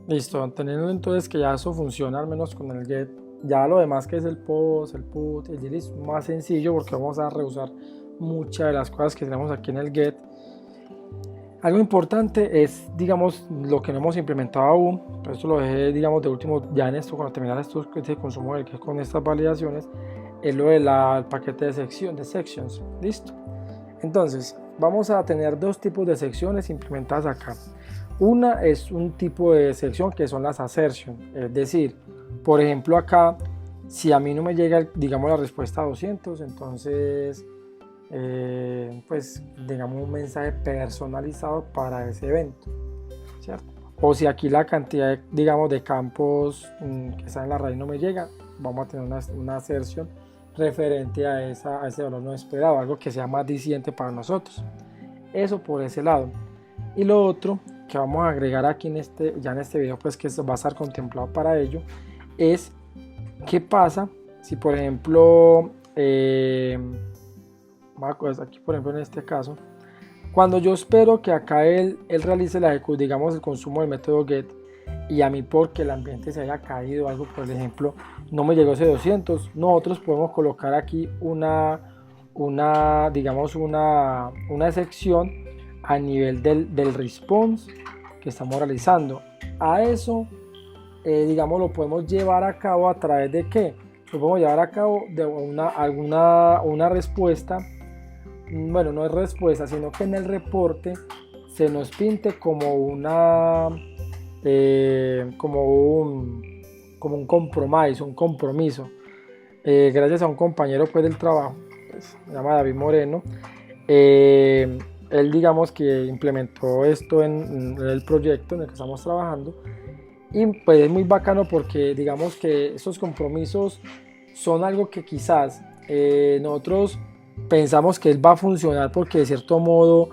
Listo, teniendo entonces que ya eso funciona al menos con el get, ya lo demás que es el post, el put, el delete es más sencillo porque vamos a reusar muchas de las cosas que tenemos aquí en el get. Algo importante es, digamos, lo que no hemos implementado aún, pero esto lo dejé, digamos, de último, ya en esto, cuando terminar este consumo del que con estas validaciones, es lo del paquete de sections, listo. Entonces, vamos a tener dos tipos de secciones implementadas acá. Una es un tipo de sección que son las assertions, es decir, por ejemplo acá, si a mí no me llega, digamos, la respuesta a 200, entonces pues digamos un mensaje personalizado para ese evento, ¿cierto? O si aquí la cantidad digamos de campos que están en la raíz no me llega, vamos a tener una assertion referente a ese valor no esperado, algo que sea más diciente para nosotros. Eso por ese lado. Y lo otro que vamos a agregar aquí ya en este video, pues que va a estar contemplado para ello, es qué pasa si por ejemplo aquí por ejemplo en este caso, cuando yo espero que acá él realice la ejecución, digamos el consumo del método get, y a mí porque el ambiente se haya caído algo, por ejemplo, no me llegó ese 200, nosotros podemos colocar aquí digamos una sección a nivel del response que estamos realizando. A eso, digamos, lo podemos llevar a cabo a través de qué? Lo podemos llevar a cabo de una respuesta. Bueno, no es respuesta, sino que en el reporte se nos pinte como como un compromiso, gracias a un compañero pues del trabajo, pues, se llama David Moreno. Él digamos que implementó esto en el proyecto en el que estamos trabajando, y pues es muy bacano porque digamos que estos compromisos son algo que quizás nosotros pensamos que él va a funcionar porque de cierto modo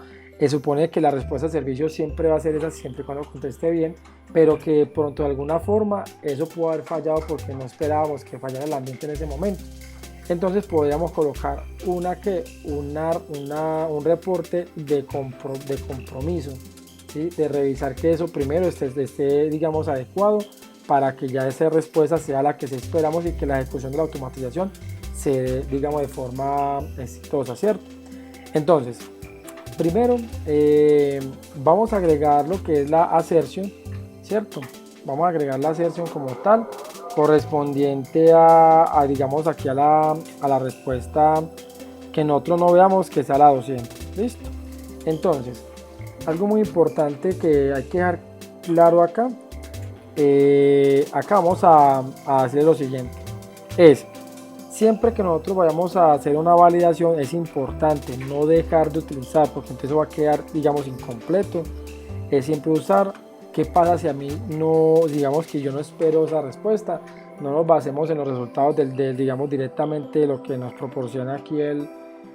supone que la respuesta al servicio siempre va a ser esa siempre y cuando conteste bien, pero que pronto de alguna forma eso pudo haber fallado porque no esperábamos que fallara el ambiente en ese momento. Entonces podríamos colocar un reporte de compromiso, ¿sí? De revisar que eso primero esté digamos adecuado para que ya esa respuesta sea la que esperamos y que la ejecución de la automatización se dé, digamos, de forma exitosa, ¿cierto? Entonces, primero vamos a agregar lo que es la assertion, ¿cierto? Vamos a agregar la assertion como tal, correspondiente digamos, aquí a la respuesta que nosotros no veamos que sea la 200, ¿listo? Entonces, algo muy importante que hay que dejar claro acá, acá vamos a hacer lo siguiente, es siempre que nosotros vayamos a hacer una validación es importante no dejar de utilizar, porque entonces va a quedar digamos incompleto, es siempre usar qué pasa si a mí no, digamos que yo no espero esa respuesta, no nos basemos en los resultados digamos directamente de lo que nos proporciona aquí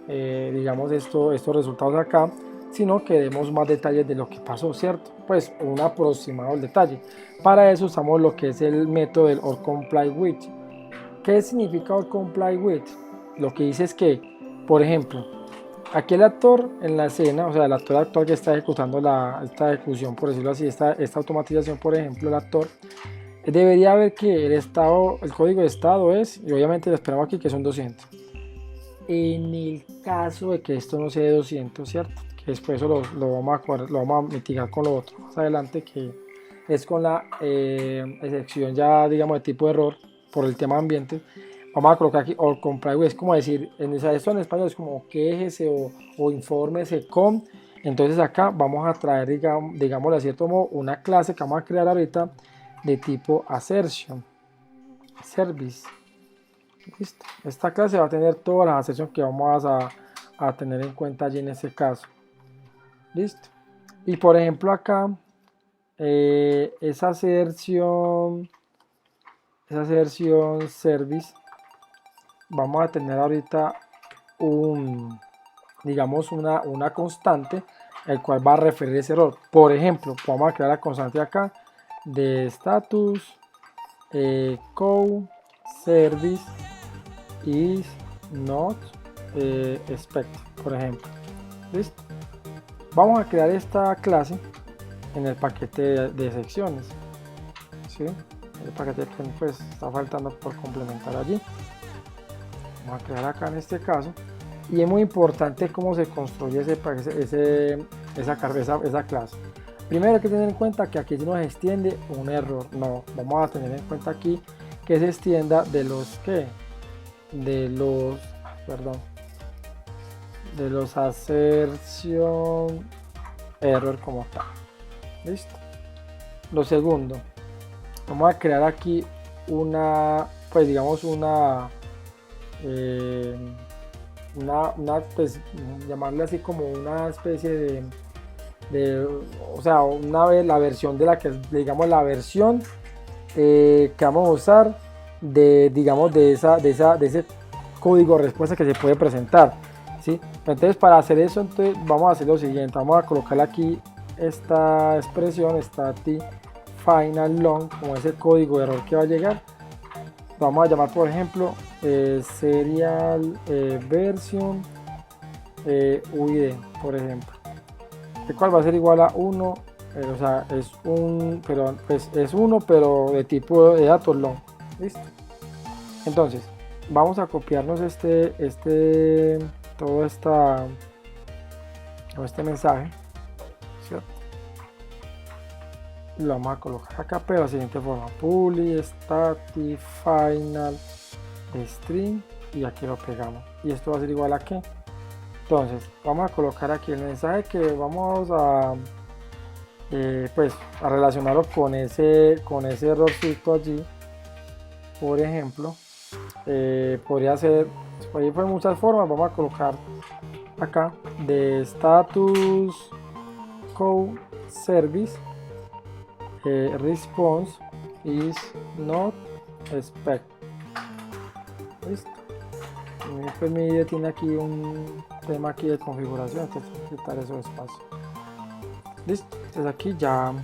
digamos estos resultados acá, sino que demos más detalles de lo que pasó, ¿cierto? Pues un aproximado del detalle. Para eso usamos lo que es el método del or comply with. ¿Qué significa or comply with? Lo que dice es que, por ejemplo, aquí el actor en la escena, o sea, el actor actual que está ejecutando esta ejecución, por decirlo así, esta automatización, por ejemplo, el actor, debería ver que el código de estado es, y obviamente lo esperamos aquí que son 200. En el caso de que esto no sea de 200, ¿cierto? Que después eso lo vamos a mitigar con lo otro más adelante, que es con la excepción ya, digamos, de tipo de error por el tema ambiente. Vamos a colocar aquí or comply with, es como decir, esto en español es como quéjese o infórmese con. Entonces acá vamos a traer, digamos de cierto modo, una clase que vamos a crear ahorita de tipo assertion service. Listo. Esta clase va a tener todas las assertions que vamos a tener en cuenta allí en este caso. Listo. Y por ejemplo acá, esa assertion service, vamos a tener ahorita digamos una constante, el cual va a referir ese error. Por ejemplo, vamos a crear la constante acá de status co service is not expected, por ejemplo. ¿Listo? Vamos a crear esta clase en el paquete de secciones. ¿sí? El paquete que pues está faltando por complementar allí. Vamos a crear acá en este caso. Y es muy importante cómo se construye esa clase. Primero hay que tener en cuenta que aquí se nos extiende un error. No, vamos a tener en cuenta aquí que se extienda de los assertion error como tal. Listo. Lo segundo, vamos a crear aquí una, pues digamos pues llamarle así como una especie o sea, la versión de la que digamos la versión que vamos a usar digamos de ese código respuesta que se puede presentar, ¿sí? Entonces para hacer eso, entonces vamos a hacer lo siguiente, vamos a colocar aquí esta expresión final long como ese código de error que va a llegar. Vamos a llamar por ejemplo serial version UID, por ejemplo, el cual va a ser igual a 1, o sea es uno pero de tipo de datos long. Listo. Entonces vamos a copiarnos todo este mensaje, ¿cierto? Lo vamos a colocar acá, pero de la siguiente forma: public static final string, y aquí lo pegamos, y esto va a ser igual a qué. Entonces vamos a colocar aquí el mensaje que vamos a pues a relacionarlo con ese errorcito allí. Por ejemplo, podría ser, ahí fue muchas formas. Vamos a colocar acá de status code service response is not expect. Listo. Pues mi IDE tiene aquí un tema aquí de configuración, entonces voy a quitar esos espacios. Listo. Entonces aquí ya me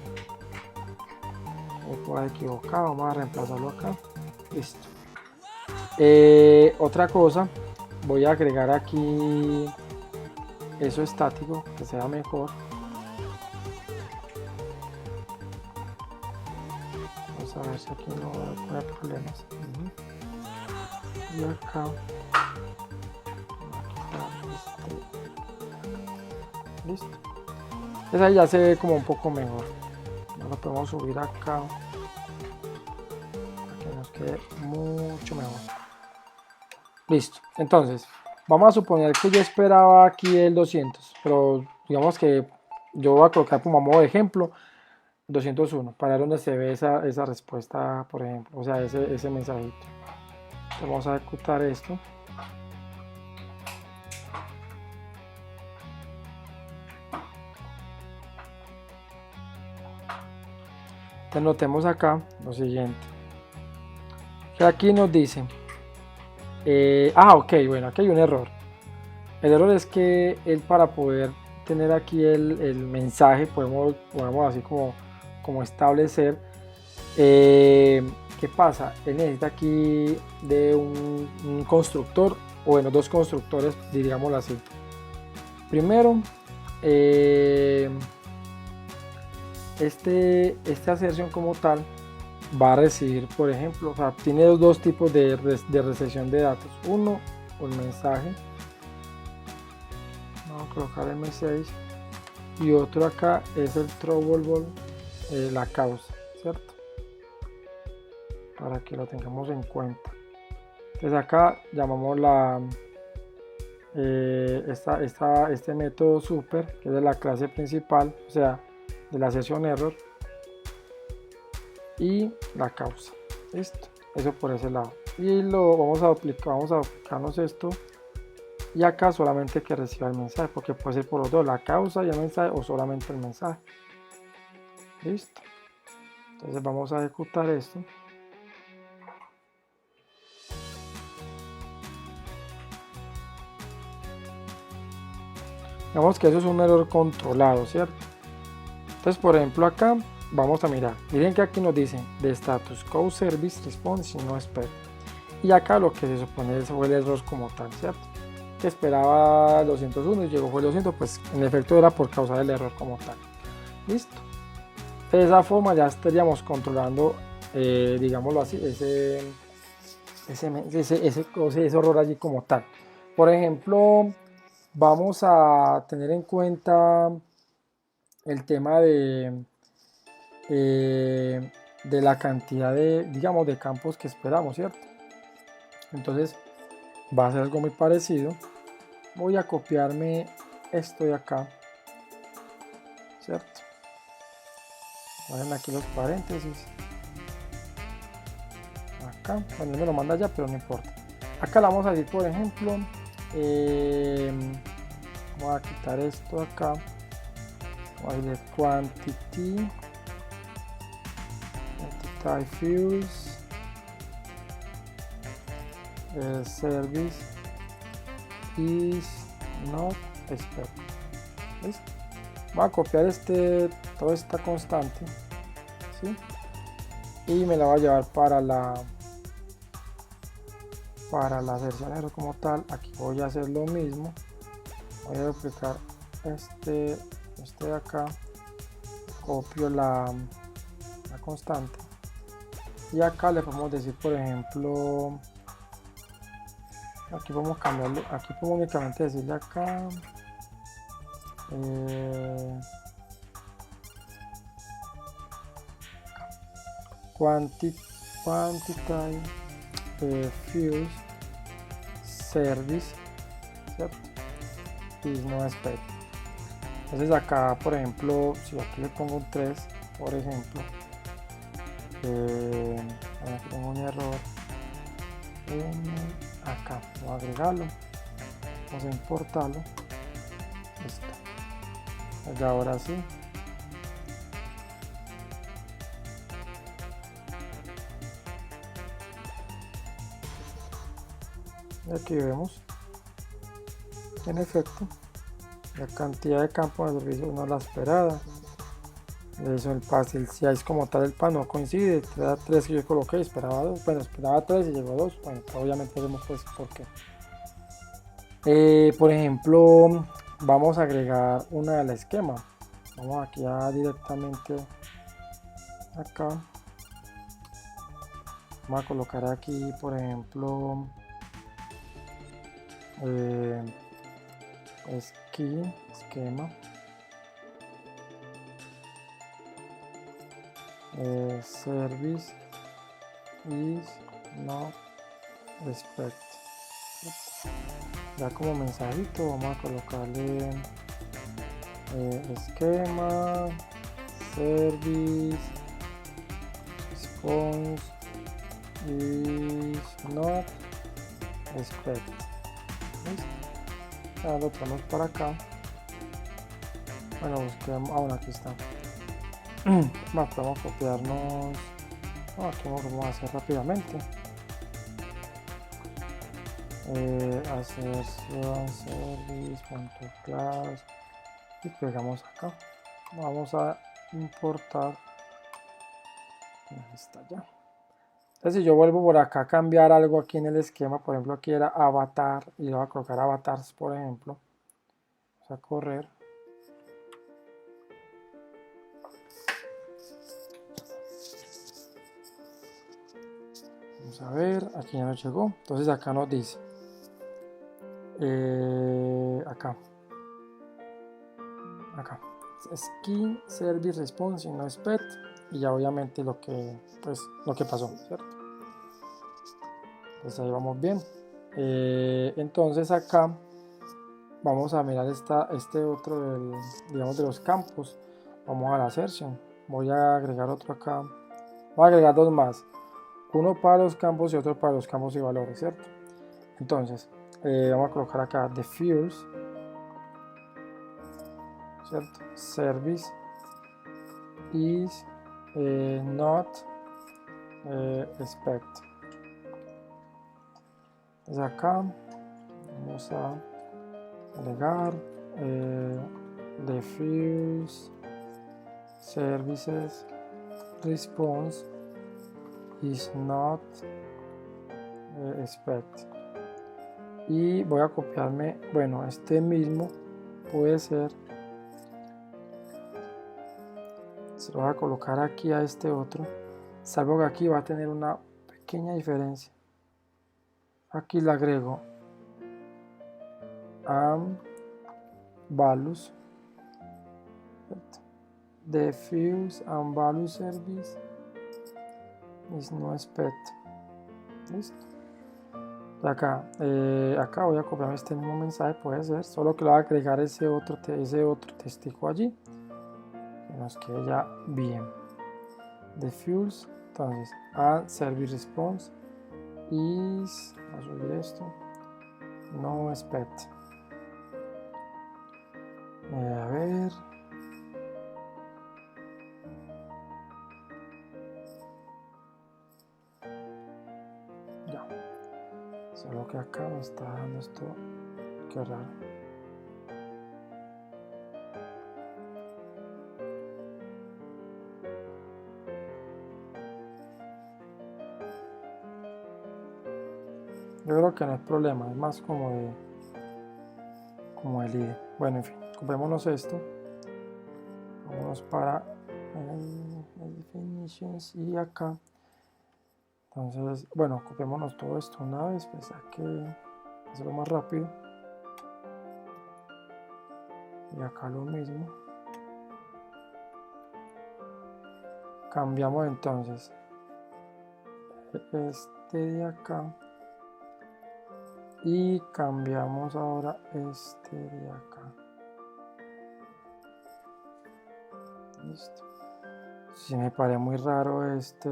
puedo equivocar, vamos a reemplazarlo acá. Listo. Otra cosa, voy a agregar aquí eso estático, que sea mejor. Vamos a ver si aquí no va a poner problemas. Y acá listo. Esa ya se ve como un poco mejor. Ahora lo podemos subir acá para que nos quede mucho mejor. Listo. Entonces vamos a suponer que yo esperaba aquí el 200, pero digamos que yo voy a colocar como a modo de ejemplo 201 para ver dónde se ve esa respuesta, por ejemplo, o sea, ese mensajito. Entonces vamos a ejecutar esto. Entonces notemos acá lo siguiente, que aquí nos dice ok, bueno, aquí hay un error. El error es que para poder tener aquí el mensaje podemos así como establecer ¿qué pasa? Él necesita aquí de un constructor, o bueno, dos constructores, digámoslo así. Primero, esta assertion como tal va a recibir, por ejemplo, o sea, tiene dos tipos de recepción de datos. Uno, un mensaje, vamos a colocar M6, y otro acá es el trouble, la causa, ¿cierto? Para que lo tengamos en cuenta. Entonces acá llamamos este método super, que es de la clase principal, o sea, de la sesión error, y la causa. Listo, eso por ese lado. Y lo vamos a aplicarnos esto, y acá solamente que reciba el mensaje, porque puede ser por los dos, la causa y el mensaje, o solamente el mensaje. Listo. Entonces vamos a ejecutar esto. Digamos que eso es un error controlado, ¿cierto? Entonces, por ejemplo, acá vamos a mirar. Miren que aquí nos dice de status code service response no expect. Y acá lo que se supone fue el error como tal, ¿cierto? Que esperaba 201 y llegó fue el 200, pues en efecto era por causa del error como tal. Listo. De esa forma ya estaríamos controlando digámoslo así, ese error allí como tal. Por ejemplo, vamos a tener en cuenta el tema de la cantidad de, digamos, de campos que esperamos, ¿cierto? Entonces va a ser algo muy parecido. Voy a copiarme esto de acá, ¿cierto? Ponen aquí los paréntesis. Acá, bueno, me lo manda ya, pero no importa. Acá le vamos a decir, por ejemplo, voy a quitar esto acá. Voy a decir quantity fields service is not expected. ¿Listo? Voy a copiar toda esta constante, ¿sí? Y me la voy a llevar para la versión como tal. Aquí voy a hacer lo mismo. Voy a duplicar este de acá, copio la constante y acá le podemos decir, por ejemplo, aquí podemos cambiarlo, aquí podemos únicamente decirle acá quantity fields service, ¿cierto? Y no expect. Entonces acá, por ejemplo, si aquí le pongo un 3, por ejemplo, aquí tengo un error, acá voy a agregarlo, vamos a importarlo, listo. Y ahora sí, y aquí vemos, en efecto, la cantidad de campos de servicio no es la esperada. Eso, el PAS, si es como tal el PAS no coincide, te da 3 que yo coloqué, esperaba 2, bueno, esperaba 3 y llegó a 2, bueno, obviamente vemos pues por qué. Por ejemplo, vamos a agregar una del esquema, vamos aquí a directamente acá, vamos a colocar aquí, por ejemplo, esquema, service is not expected. Ya como mensajito vamos a colocarle esquema service response is not expected. ¿Listo? Ya lo ponemos para acá. Bueno, busquemos, bueno, aquí está. Vamos a copiarnos, aquí vamos a hacer rápidamente, assertion service.class y pegamos acá. Vamos a importar, ahí está ya. Entonces si yo vuelvo por acá a cambiar algo aquí en el esquema, por ejemplo aquí era avatar y voy a colocar avatars, por ejemplo, vamos a correr. Vamos a ver, aquí ya nos llegó. Entonces acá nos dice, acá, skin service response no expect, y ya obviamente lo que pasó, ¿cierto? Entonces ahí vamos bien. Entonces acá vamos a mirar este otro digamos de los campos. Vamos a la assertion, voy a agregar otro acá, voy a agregar dos más, uno para los campos y otro para los campos y valores, ¿cierto? Entonces vamos a colocar acá the fields, ¿cierto? Service is not expect. Entonces acá vamos a agregar the fields services response is not expect, y voy a copiarme, bueno, este mismo puede ser, se lo voy a colocar aquí a este otro, salvo que aquí va a tener una pequeña diferencia. Aquí le agrego values, diffuse and value service is no expect. Listo. Acá voy a copiar este mismo mensaje, puede ser, solo que le voy a agregar ese otro testigo allí, que nos quede ya bien. Diffuse, entonces and service response is, vamos a subir esto, no expect. A ver, ya, solo que acá me está dando esto, qué raro. Yo creo que no es problema, es más como el IDE. Bueno, en fin, copiémonos esto. Vámonos para el definitions y acá. Entonces, bueno, copiémonos todo esto una vez, pues hay que hacerlo más rápido. Y acá lo mismo. Cambiamos entonces este de acá. Y cambiamos ahora este de acá. Listo. Si me parece muy raro este.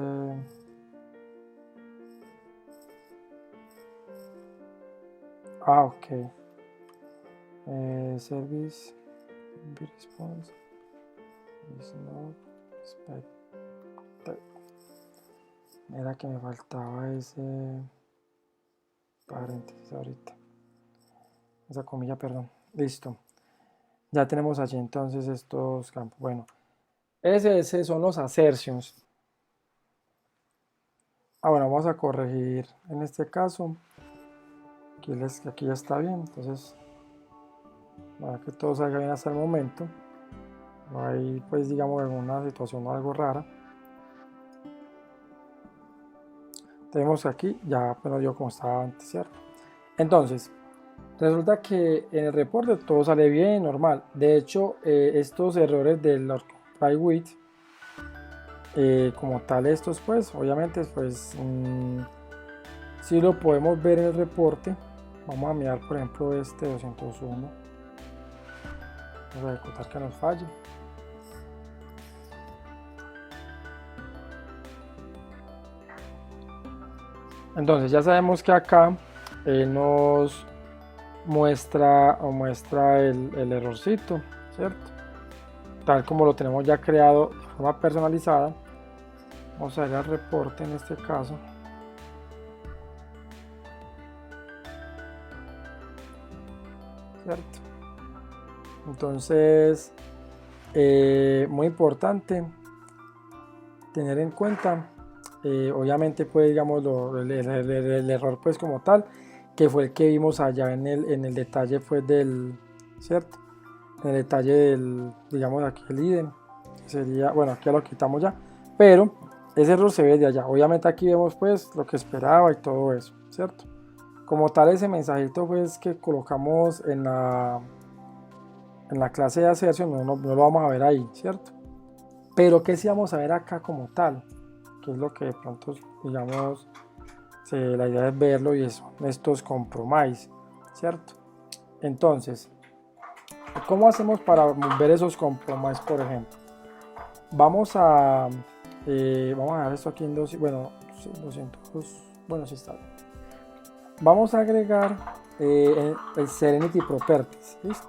Ok. Service response is not expected. Era que me faltaba ese paréntesis ahorita, esa comilla, perdón. Listo, ya tenemos allí entonces estos campos. Bueno, ese son los assertions. Bueno, vamos a corregir en este caso. Aquí ya está bien, entonces para que todo salga bien hasta el momento. No hay, pues, digamos, alguna situación o algo rara. Tenemos aquí, ya me lo dio como estaba antes, ¿cierto? Entonces, resulta que en el reporte todo sale bien, normal. De hecho, estos errores del try with, como tal estos, pues, obviamente, pues, si lo podemos ver en el reporte. Vamos a mirar, por ejemplo, este 201. Vamos a ejecutar que nos falle. Entonces ya sabemos que acá nos muestra el errorcito, ¿cierto? Tal como lo tenemos ya creado de forma personalizada. Vamos a ir al reporte en este caso. ¿Cierto? Entonces, muy importante tener en cuenta, obviamente, pues, digamos, el error, pues, como tal, que fue el que vimos allá en el detalle, pues, del, ¿cierto? En el detalle del, digamos, aquí el IDE, sería, bueno, aquí ya lo quitamos ya, pero ese error se ve de allá. Obviamente aquí vemos, pues, lo que esperaba y todo eso, ¿cierto? Como tal, ese mensajito, pues, que colocamos en la clase de assertion, no lo vamos a ver ahí, ¿cierto? Pero que sí vamos a ver acá como tal, que es lo que de pronto, digamos, la idea es verlo, y eso, estos compromise, ¿cierto? Entonces, ¿cómo hacemos para ver esos compromise, por ejemplo? Vamos a dejar esto aquí en 200, bueno, 200, bueno, sí está bien. Vamos a agregar el Serenity Properties, ¿listo?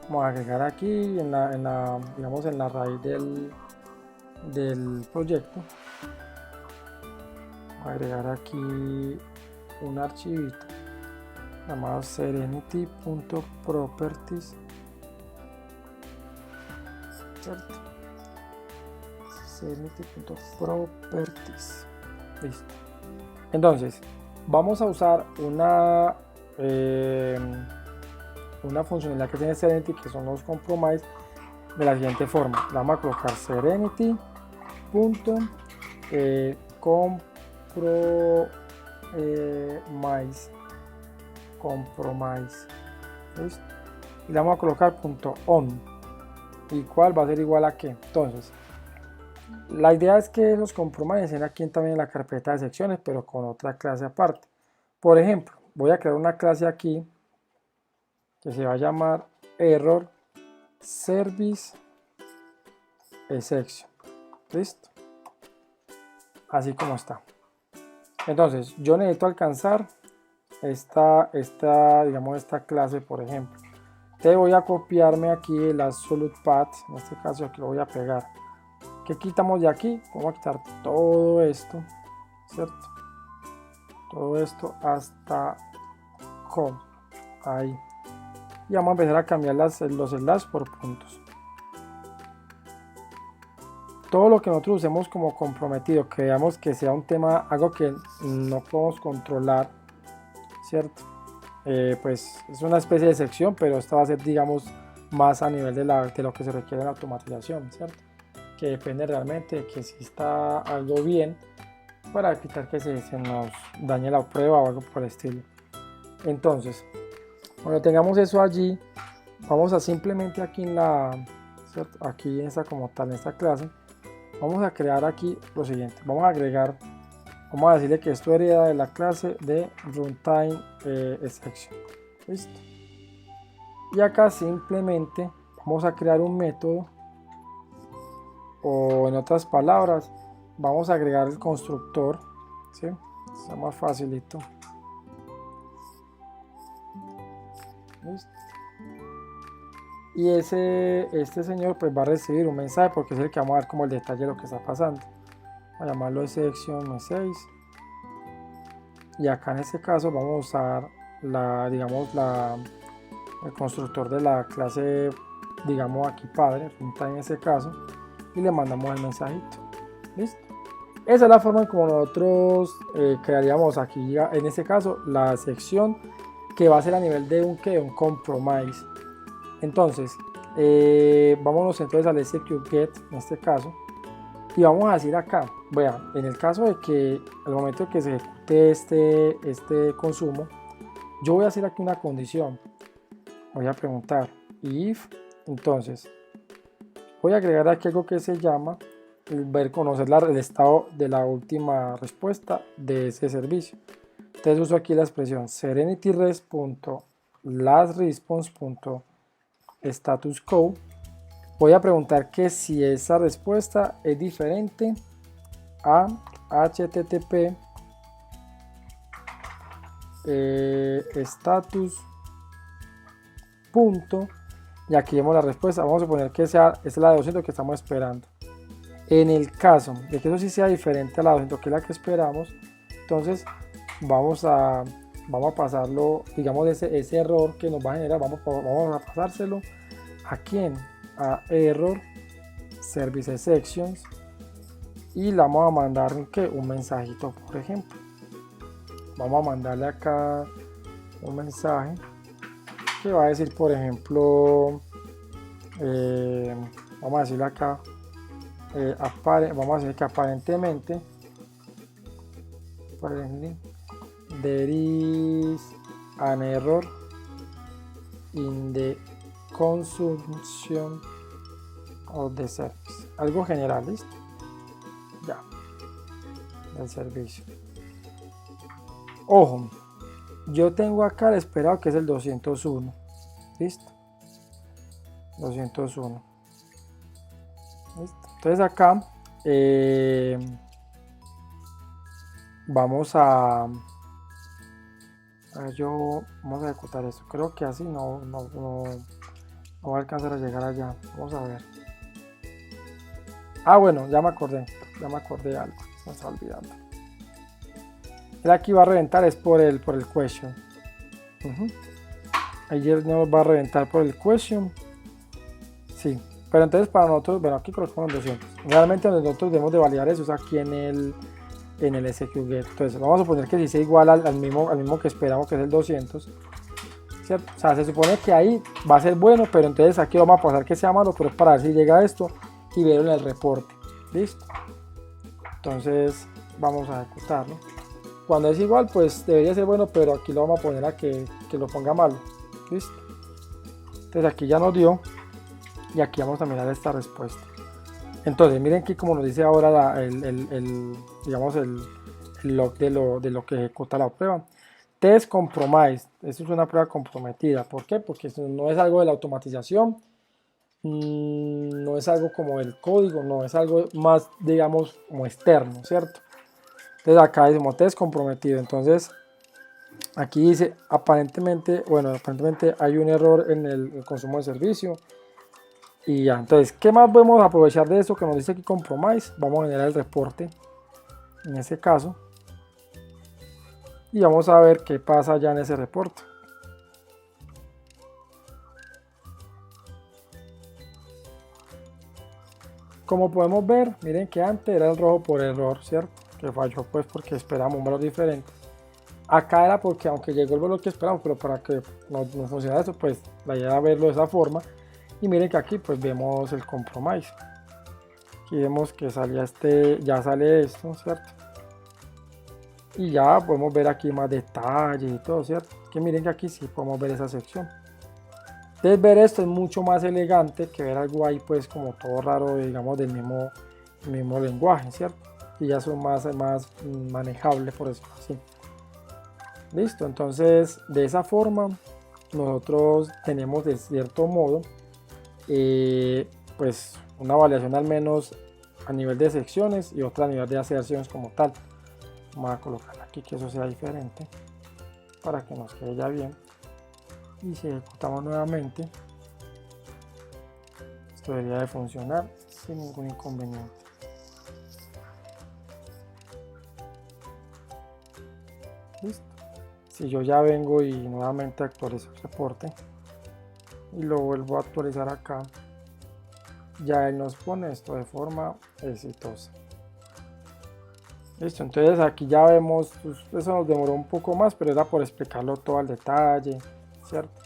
Vamos a agregar aquí digamos, en la raíz del proyecto. Vamos a agregar aquí un archivito llamado serenity.properties, ¿cierto? Serenity.properties, listo. Entonces vamos a usar una funcionalidad que tiene Serenity, que son los compromise, de la siguiente forma. La vamos a colocar Serenity. compromise, ¿listo? Y le vamos a colocar .on, y cuál va a ser igual a qué. Entonces la idea es que los compromise estén aquí también en la carpeta de secciones, pero con otra clase aparte. Por ejemplo, voy a crear una clase aquí que se va a llamar error service exception, listo, así como está. Entonces yo necesito alcanzar digamos esta clase, por ejemplo. Te voy a copiarme aquí el absolute path, en este caso aquí lo voy a pegar. ¿Qué quitamos de aquí? Vamos a quitar todo esto, ¿cierto? Todo esto hasta com, ahí. Y vamos a empezar a cambiar los slash por puntos. Todo lo que nosotros usemos como comprometido, que veamos que sea un tema, algo que no podemos controlar, ¿cierto? Pues es una especie de sección, pero esto va a ser, digamos, más a nivel de lo que se requiere en la automatización, ¿cierto? Que depende realmente de que si está algo bien, para evitar que se nos dañe la prueba o algo por el estilo. Entonces, cuando tengamos eso allí, vamos a simplemente aquí en ¿cierto? Aquí en esta como tal, en esta clase, vamos a crear aquí lo siguiente. Vamos a decirle que esto hereda de la clase de runtime exception, listo. Y acá simplemente vamos a crear un método, o en otras palabras vamos a agregar el constructor, ¿sí? Está más facilito. ¿Listo? Y este señor pues va a recibir un mensaje, porque es el que vamos a dar como el detalle de lo que está pasando. Voy a llamarlo exception 6, y acá en este caso vamos a usar el constructor de la clase, digamos aquí padre, en ese caso, y le mandamos el mensajito. ¿Listo? Esa es la forma en como nosotros crearíamos aquí, en este caso, la sección que va a ser a nivel de un compromise. Entonces, vámonos entonces al execute get en este caso, y vamos a decir acá, vean, en el caso de que al momento de que se ejecute este consumo, yo voy a hacer aquí una condición. Voy a preguntar if, entonces voy a agregar aquí algo que se llama conocer el estado de la última respuesta de ese servicio. Entonces uso aquí la expresión serenityResponse.lastResponse.status quo. Voy a preguntar que si esa respuesta es diferente a http status punto, y aquí vemos la respuesta. Vamos a poner que es la de 200 que estamos esperando. En el caso de que eso sí sea diferente a la 200, que es la que esperamos, entonces vamos a pasarlo, digamos, ese error que nos va a generar, vamos a pasárselo a quién, a error service exceptions, y le vamos a mandar un mensajito, por ejemplo. Vamos a mandarle acá un mensaje que va a decir, por ejemplo, vamos a decirle acá, vamos a decir que aparentemente there is an error in the consumption of the service, algo general, listo, ya, del servicio. Ojo, yo tengo acá el esperado que es el 201, listo, 201, listo. Entonces acá vamos a ejecutar esto. Creo que así no va a alcanzar a llegar allá. Vamos a ver. Ah, bueno, ya me acordé algo, se me está olvidando. El aquí va a reventar es por el question. Ayer nos va a reventar por el question. Sí, pero entonces para nosotros, bueno, aquí colocamos 200. Realmente donde nosotros debemos de validar eso es aquí en el execute get. Entonces vamos a suponer que si sea igual al mismo que esperamos, que es el 200, ¿cierto? O sea, se supone que ahí va a ser bueno, pero entonces aquí vamos a pasar que sea malo, pero es para ver si llega esto y verlo en el reporte. Listo. Entonces vamos a ejecutarlo. Cuando es igual, pues debería ser bueno, pero aquí lo vamos a poner a que lo ponga malo. Listo. Entonces aquí ya nos dio y aquí vamos a mirar esta respuesta. Entonces miren que como nos dice ahora digamos el log de lo que ejecuta la prueba. Test compromised. Esto es una prueba comprometida. ¿Por qué? Porque esto no es algo de la automatización, no es algo como el código, no, es algo más, digamos, como externo, ¿cierto? Entonces acá decimos test comprometido. Entonces aquí dice aparentemente, bueno, aparentemente hay un error en el consumo de servicio. Y ya, entonces, ¿qué más podemos aprovechar de eso que nos dice aquí compromise? Vamos a generar el reporte en ese caso y vamos a ver qué pasa ya en ese reporte. Como podemos ver, miren que antes era el rojo por error, ¿cierto? Que falló pues porque esperamos un valor diferente. Acá era porque aunque llegó el valor que esperamos, pero para que no funcionara eso, pues la idea era verlo de esa forma. Y miren que aquí pues vemos el compromise. Aquí vemos que salía ya sale esto, ¿cierto? Y ya podemos ver aquí más detalles y todo, ¿cierto? Que miren que aquí sí podemos ver esa sección. Entonces ver esto es mucho más elegante que ver algo ahí pues como todo raro, digamos del mismo lenguaje, ¿cierto? Y ya son más manejables, por decirlo así. Listo, entonces de esa forma nosotros tenemos de cierto modo pues una validación al menos a nivel de secciones y otra a nivel de aserciones como tal. Vamos a colocar aquí que eso sea diferente para que nos quede ya bien. Y si ejecutamos nuevamente, esto debería de funcionar sin ningún inconveniente. Listo. Si yo ya vengo y nuevamente actualizo el reporte y lo vuelvo a actualizar acá, ya él nos pone esto de forma exitosa. Listo, entonces aquí ya vemos, pues eso nos demoró un poco más, pero era por explicarlo todo al detalle, ¿cierto?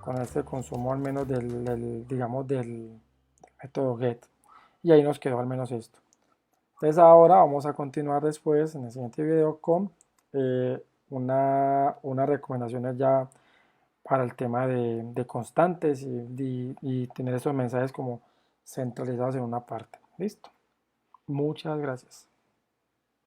Con este consumo al menos digamos del método get. Y ahí nos quedó al menos esto. Entonces ahora vamos a continuar después en el siguiente video con unas recomendaciones ya para el tema de constantes y tener esos mensajes como centralizados en una parte. Listo. Muchas gracias.